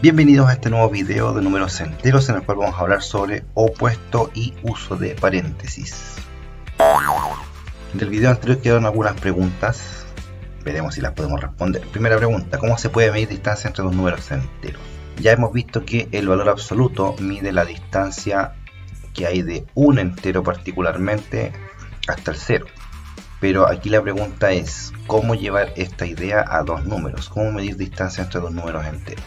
Bienvenidos a este nuevo video de números enteros en el cual vamos a hablar sobre opuesto y uso de paréntesis. Del video anterior quedaron algunas preguntas, veremos si las podemos responder. Primera pregunta: ¿cómo se puede medir distancia entre dos números enteros? Ya hemos visto que el valor absoluto mide la distancia que hay de un entero particularmente hasta el cero. Pero aquí la pregunta es, ¿cómo llevar esta idea a dos números? ¿Cómo medir distancia entre dos números enteros?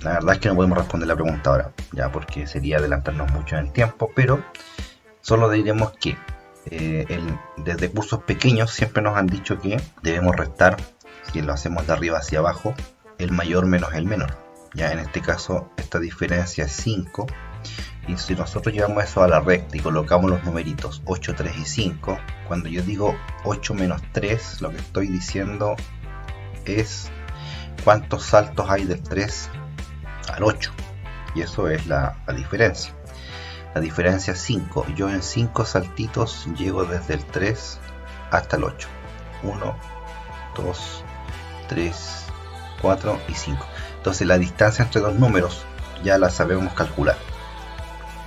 La verdad es que no podemos responder la pregunta ahora, ya porque sería adelantarnos mucho en el tiempo, pero solo diremos que desde cursos pequeños siempre nos han dicho que debemos restar, si lo hacemos de arriba hacia abajo, el mayor menos el menor. Ya en este caso esta diferencia es 5, y si nosotros llevamos eso a la recta y colocamos los numeritos 8, 3 y 5, cuando yo digo 8 menos 3, lo que estoy diciendo es cuántos saltos hay del 3 al 8, y eso es la diferencia. La diferencia es 5. Yo en 5 saltitos llego desde el 3 hasta el 8. 1, 2, 3, 4 y 5. Entonces la distancia entre dos números ya la sabemos calcular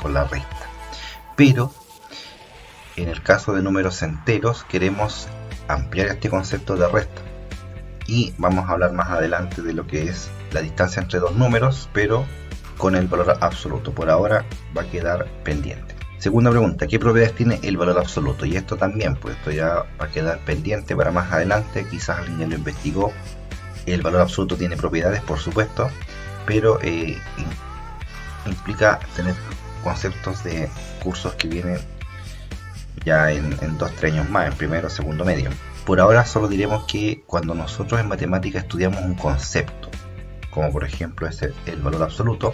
con la resta. Pero en el caso de números enteros queremos ampliar este concepto de resta. Y vamos a hablar más adelante de lo que es la distancia entre dos números, pero con el valor absoluto. Por ahora va a quedar pendiente. Segunda pregunta: ¿qué propiedades tiene el valor absoluto? Y esto también, pues esto ya va a quedar pendiente para más adelante. Quizás alguien ya lo investigó. El valor absoluto tiene propiedades, por supuesto, pero implica tener conceptos de cursos que vienen ya en 2-3 años más, en primero o segundo medio. Por ahora solo diremos que cuando nosotros en matemática estudiamos un concepto, como por ejemplo es el valor absoluto,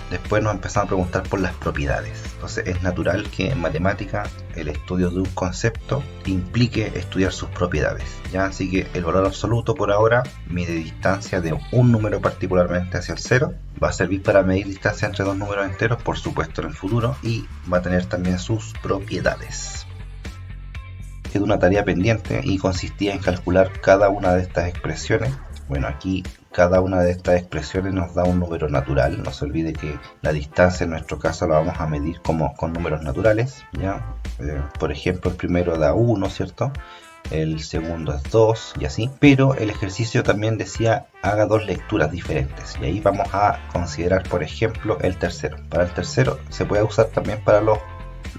después nos empezamos a preguntar por las propiedades. Entonces es natural que en matemática el estudio de un concepto implique estudiar sus propiedades, ¿ya? Así que el valor absoluto por ahora mide distancia de un número particularmente hacia el cero. Va a servir para medir distancia entre dos números enteros, por supuesto, en el futuro, y va a tener también sus propiedades. Quedó una tarea pendiente y consistía en calcular cada una de estas expresiones. Bueno, aquí cada una de estas expresiones nos da un número natural. No se olvide que la distancia en nuestro caso la vamos a medir con números naturales, ¿ya? Por ejemplo, el primero da 1, ¿cierto? El segundo es 2 y así. Pero el ejercicio también decía haga dos lecturas diferentes. Y ahí vamos a considerar, por ejemplo, el tercero. Para el tercero se puede usar también para los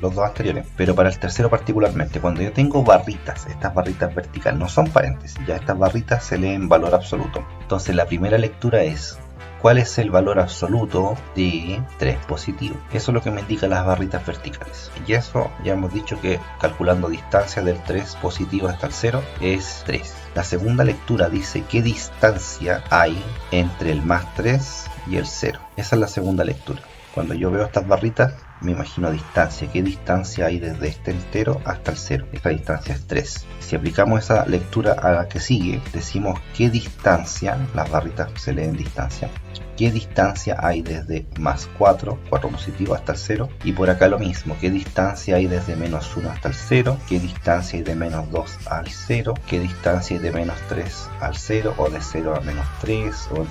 dos anteriores, pero para el tercero particularmente, cuando yo tengo barritas, estas barritas verticales no son paréntesis, ya estas barritas se leen valor absoluto. Entonces la primera lectura es ¿cuál es el valor absoluto de 3 positivo? Eso es lo que me indican las barritas verticales, y eso ya hemos dicho que calculando distancia del 3 positivo hasta el 0 es 3. La segunda lectura dice qué distancia hay entre el más 3 y el 0. Esa es la segunda lectura. Cuando yo veo estas barritas me imagino distancia, qué distancia hay desde este entero hasta el 0. Esta distancia es 3. Si aplicamos esa lectura a la que sigue, decimos qué distancia, las barritas se leen distancia, qué distancia hay desde más 4 positivo hasta el 0, y por acá lo mismo, qué distancia hay desde menos 1 hasta el 0, qué distancia hay de menos 2 al 0, qué distancia hay de menos 3 al 0, o de 0 a menos 3, o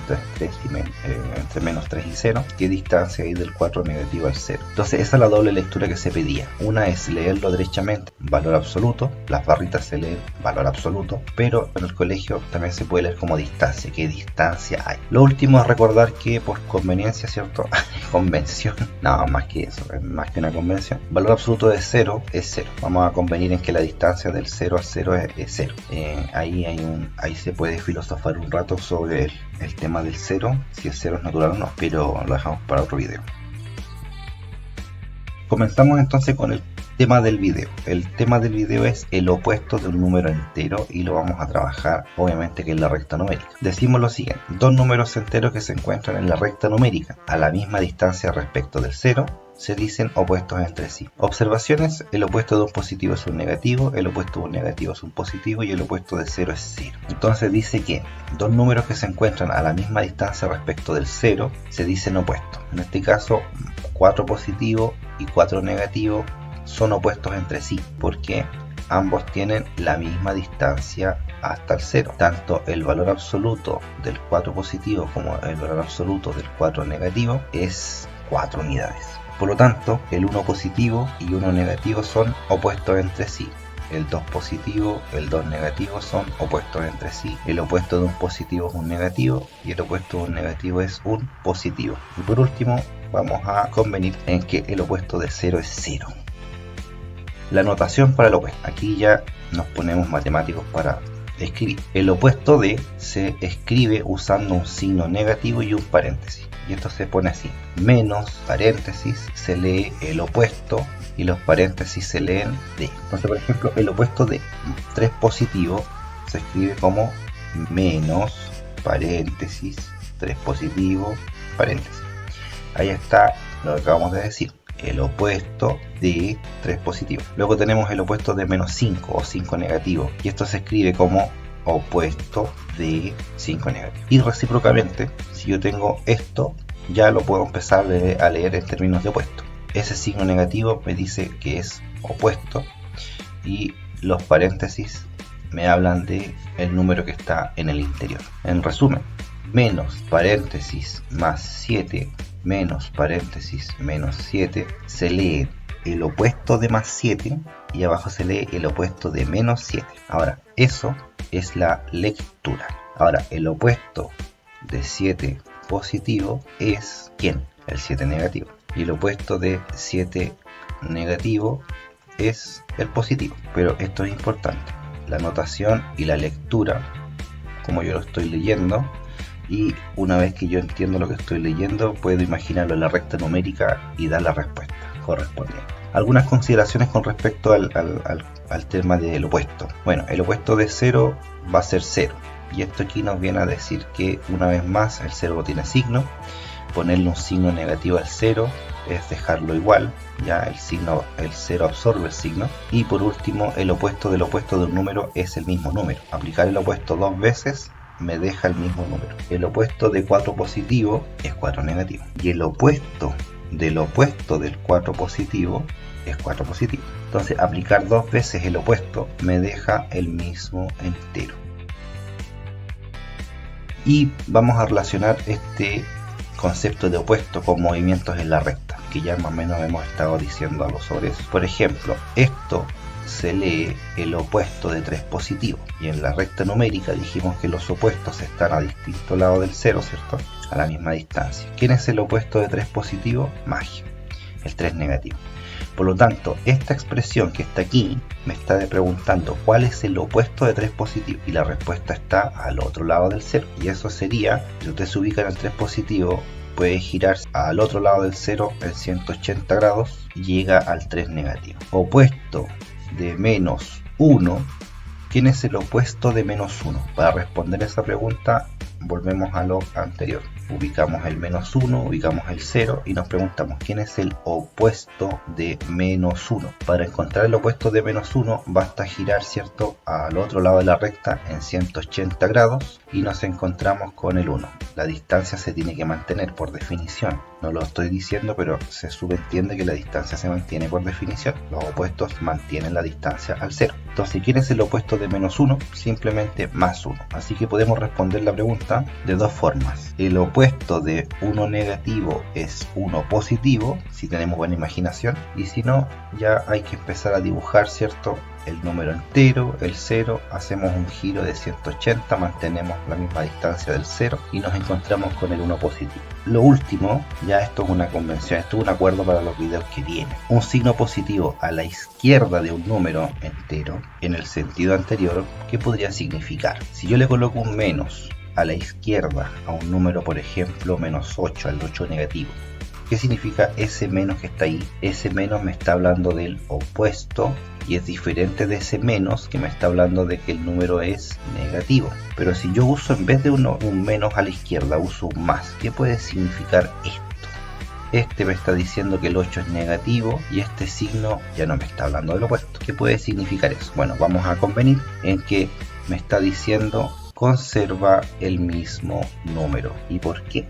entre menos 3 y 0, qué distancia hay del 4 negativo al 0. Entonces esa es la doble lectura que se pedía. Una es leerlo derechamente, valor absoluto, las barritas se leen valor absoluto, pero en el colegio también se puede leer como distancia, qué distancia hay. Lo último es recordar que por conveniencia, ¿cierto? Convención, no, más que eso, es más que una convención. Valor absoluto de 0 es 0. Vamos a convenir en que la distancia del 0 a 0 es 0. Ahí se puede filosofar un rato sobre el tema del 0, si el 0 es natural o no, pero lo dejamos para otro video. Comenzamos entonces con el tema del video. El tema del video es el opuesto de un número entero y lo vamos a trabajar obviamente que en la recta numérica. Decimos lo siguiente: dos números enteros que se encuentran en la recta numérica a la misma distancia respecto del 0 se dicen opuestos entre sí. Observaciones: el opuesto de un positivo es un negativo, el opuesto de un negativo es un positivo y el opuesto de 0 es 0. Entonces dice que dos números que se encuentran a la misma distancia respecto del 0 se dicen opuestos. En este caso 4 positivo y 4 negativo son opuestos entre sí, porque ambos tienen la misma distancia hasta el 0. Tanto el valor absoluto del 4 positivo como el valor absoluto del 4 negativo es 4 unidades. Por lo tanto, el 1 positivo y 1 negativo son opuestos entre sí. El 2 positivo, el 2 negativo son opuestos entre sí. El opuesto de un positivo es un negativo y el opuesto de un negativo es un positivo. Y por último, vamos a convenir en que el opuesto de 0 es 0. La notación para el opuesto. Aquí ya nos ponemos matemáticos para escribir. El opuesto de se escribe usando un signo negativo y un paréntesis. Y esto se pone así. Menos paréntesis se lee el opuesto y los paréntesis se leen de. Entonces, por ejemplo, el opuesto de 3 positivo se escribe como menos paréntesis 3 positivo paréntesis. Ahí está lo que acabamos de decir. El opuesto de 3 positivo. Luego tenemos el opuesto de menos 5 o 5 negativo. Y esto se escribe como opuesto de 5 negativo. Y recíprocamente, si yo tengo esto, ya lo puedo empezar a leer en términos de opuesto. Ese signo negativo me dice que es opuesto y los paréntesis me hablan de el número que está en el interior. En resumen, menos paréntesis más 7 menos paréntesis menos 7 se lee el opuesto de más 7 y abajo se lee el opuesto de menos 7. Ahora, eso es la lectura. Ahora, el opuesto de 7 positivo es ¿quién? El 7 negativo. Y el opuesto de 7 negativo es el positivo. Pero esto es importante. La notación y la lectura, como yo lo estoy leyendo, y una vez que yo entiendo lo que estoy leyendo, puedo imaginarlo en la recta numérica y dar la respuesta correspondiente. Algunas consideraciones con respecto al tema del opuesto. Bueno, el opuesto de 0 va a ser 0. Y esto aquí nos viene a decir que una vez más el 0 no tiene signo. Ponerle un signo negativo al 0 es dejarlo igual, ya el 0 absorbe el signo. Y por último, el opuesto del opuesto de un número es el mismo número. Aplicar el opuesto dos veces me deja el mismo número. El opuesto de 4 positivo es 4 negativo. Y el opuesto del 4 positivo es 4 positivo. Entonces, aplicar dos veces el opuesto me deja el mismo entero. Y vamos a relacionar este concepto de opuesto con movimientos en la recta, que ya más o menos hemos estado diciendo algo sobre eso. Por ejemplo, esto se lee el opuesto de 3 positivo, y en la recta numérica dijimos que los opuestos están a distinto lado del 0, ¿cierto? A la misma distancia. ¿Quién es el opuesto de 3 positivo? Magia, el 3 negativo. Por lo tanto, esta expresión que está aquí me está preguntando cuál es el opuesto de 3 positivo, y la respuesta está al otro lado del 0, y eso sería, si usted se ubica en el 3 positivo, puede girar al otro lado del 0 en 180 grados y llega al 3 negativo. Opuesto de menos 1, ¿quién es el opuesto de menos 1? Para responder esa pregunta volvemos a lo anterior. Ubicamos el menos 1, ubicamos el 0 y nos preguntamos ¿quién es el opuesto de menos 1? Para encontrar el opuesto de menos 1 basta girar, ¿cierto?, al otro lado de la recta en 180 grados y nos encontramos con el 1. La distancia se tiene que mantener por definición. No lo estoy diciendo, pero se subentiende que la distancia se mantiene por definición. Los opuestos mantienen la distancia al 0. Entonces, ¿quién es el opuesto de menos 1? Simplemente más 1. Así que podemos responder la pregunta de dos formas. El opuesto de 1 negativo es 1 positivo, si tenemos buena imaginación, y si no, ya hay que empezar a dibujar, ¿cierto?, el número entero, el 0, hacemos un giro de 180, mantenemos la misma distancia del 0 y nos encontramos con el 1 positivo. Lo último, ya esto es una convención, esto es un acuerdo para los videos que vienen. Un signo positivo a la izquierda de un número entero, en el sentido anterior, ¿qué podría significar? Si yo le coloco un menos a la izquierda a un número, por ejemplo, menos 8, al 8 negativo, ¿qué significa ese menos que está ahí? Ese menos me está hablando del opuesto y es diferente de ese menos que me está hablando de que el número es negativo. Pero si yo uso, en vez de un menos a la izquierda, uso un más, ¿qué puede significar esto? Este me está diciendo que el 8 es negativo y este signo ya no me está hablando del opuesto. ¿Qué puede significar eso? Bueno, vamos a convenir en que me está diciendo conserva el mismo número. ¿Y por qué?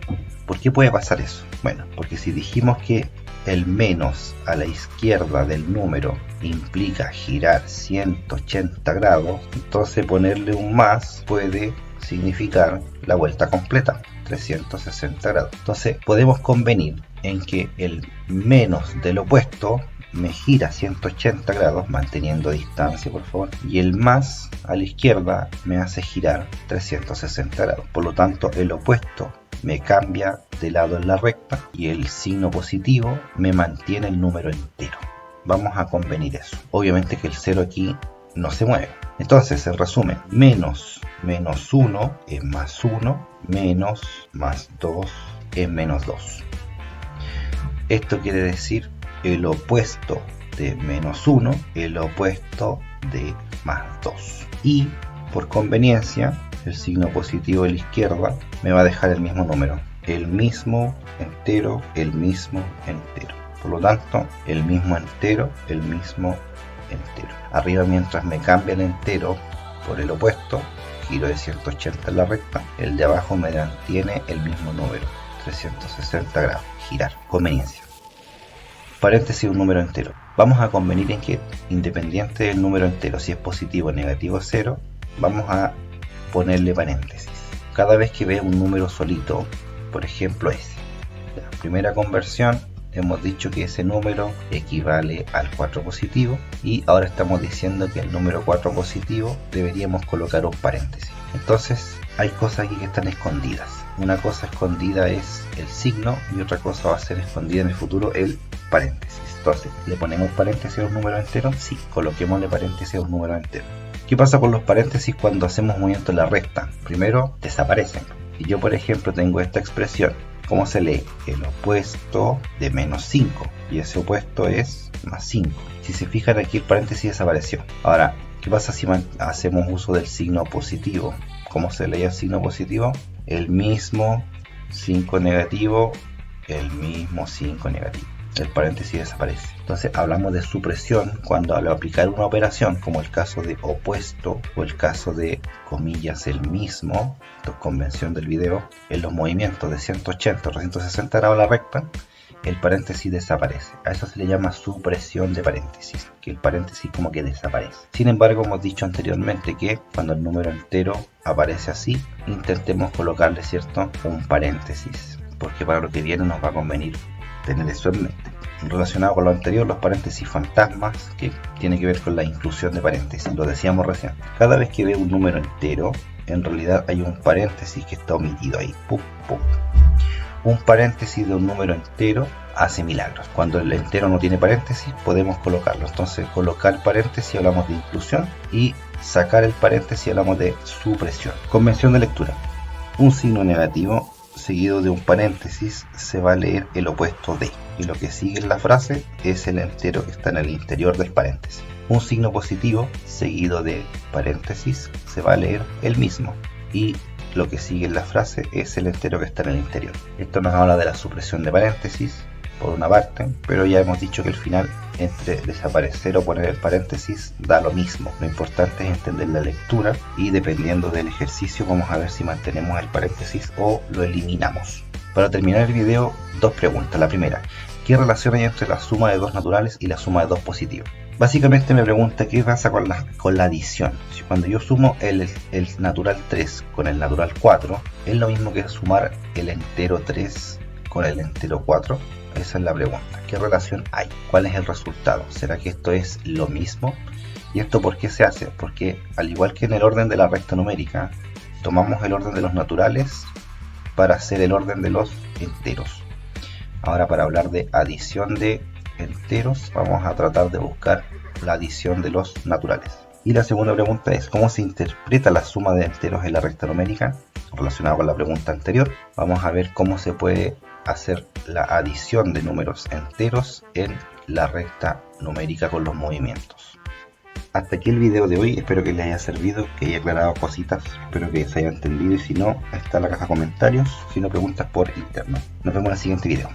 ¿Por qué puede pasar eso? Bueno, porque si dijimos que el menos a la izquierda del número implica girar 180 grados, entonces ponerle un más puede significar la vuelta completa, 360 grados. Entonces podemos convenir en que el menos del opuesto me gira 180 grados, manteniendo distancia por favor, y el más a la izquierda me hace girar 360 grados. Por lo tanto, el opuesto me cambia de lado en la recta y el signo positivo me mantiene el número entero. Vamos a convenir eso. Obviamente que el 0 aquí no se mueve. Entonces, en resumen, menos 1 es más 1, menos más 2 es menos 2. Esto quiere decir el opuesto de menos 1, el opuesto de más 2. Y por conveniencia, el signo positivo a la izquierda me va a dejar el mismo número, el mismo entero, el mismo entero. Por lo tanto, el mismo entero, el mismo entero. Arriba, mientras me cambia el entero por el opuesto, giro de 180 en la recta, el de abajo me mantiene el mismo número, 360 grados, girar, conveniencia. Paréntesis, un número entero. Vamos a convenir en que, independiente del número entero, si es positivo o negativo 0, vamos a ponerle paréntesis. Cada vez que vea un número solito, por ejemplo ese, la primera conversión, hemos dicho que ese número equivale al 4 positivo, y ahora estamos diciendo que el número 4 positivo deberíamos colocar un paréntesis. Entonces hay cosas aquí que están escondidas. Una cosa escondida es el signo y otra cosa va a ser escondida en el futuro, el paréntesis. Entonces, ¿le ponemos paréntesis a un número entero? Sí, coloquémosle paréntesis a un número entero. ¿Qué pasa con los paréntesis cuando hacemos movimiento en la recta? Primero, desaparecen. Si yo, por ejemplo, tengo esta expresión, ¿cómo se lee? El opuesto de menos 5, y ese opuesto es más 5. Si se fijan aquí, el paréntesis desapareció. Ahora, ¿qué pasa si hacemos uso del signo positivo? ¿Cómo se lee el signo positivo? El mismo 5 negativo, el mismo 5 negativo. El paréntesis desaparece. Entonces hablamos de supresión cuando al aplicar una operación, como el caso de opuesto o el caso de comillas el mismo, esto es convención del video, en los movimientos de 180 o 360 grados a la recta, el paréntesis desaparece. A eso se le llama supresión de paréntesis, que el paréntesis como que desaparece. Sin embargo, hemos dicho anteriormente que cuando el número entero aparece así, intentemos colocarle, ¿cierto?, un paréntesis, porque para lo que viene nos va a convenir tener eso en mente. Relacionado con lo anterior, los paréntesis fantasmas, que tiene que ver con la inclusión de paréntesis, lo decíamos recién. Cada vez que veo un número entero, en realidad hay un paréntesis que está omitido ahí. ¡Pum, pum! Un paréntesis de un número entero hace milagros. Cuando el entero no tiene paréntesis, podemos colocarlo. Entonces, colocar paréntesis hablamos de inclusión, y sacar el paréntesis hablamos de supresión. Convención de lectura. Un signo negativo seguido de un paréntesis se va a leer el opuesto de, y lo que sigue en la frase es el entero que está en el interior del paréntesis. Un signo positivo seguido de paréntesis se va a leer el mismo, y lo que sigue en la frase es el entero que está en el interior. Esto nos habla de la supresión de paréntesis por una parte, pero ya hemos dicho que el final, entre desaparecer o poner el paréntesis, da lo mismo. Lo importante es entender la lectura, y dependiendo del ejercicio vamos a ver si mantenemos el paréntesis o lo eliminamos. Para terminar el video, dos preguntas. La primera, ¿qué relación hay entre la suma de dos naturales y la suma de dos positivos? Básicamente me pregunta qué pasa con la adición. Si cuando yo sumo el natural 3 con el natural 4, ¿es lo mismo que sumar el entero 3 con el entero 4? Esa es la pregunta. ¿Qué relación hay? ¿Cuál es el resultado? ¿Será que esto es lo mismo? ¿Y esto por qué se hace? Porque al igual que en el orden de la recta numérica, tomamos el orden de los naturales para hacer el orden de los enteros. Ahora, para hablar de adición de enteros, vamos a tratar de buscar la adición de los naturales. Y la segunda pregunta es, ¿cómo se interpreta la suma de enteros en la recta numérica? Relacionado con la pregunta anterior, vamos a ver cómo se puede hacer la adición de números enteros en la recta numérica con los movimientos. Hasta aquí el video de hoy, espero que les haya servido, que haya aclarado cositas, espero que se haya entendido, y si no, está en la caja de comentarios, si no, preguntas por interno. Nos vemos en el siguiente video.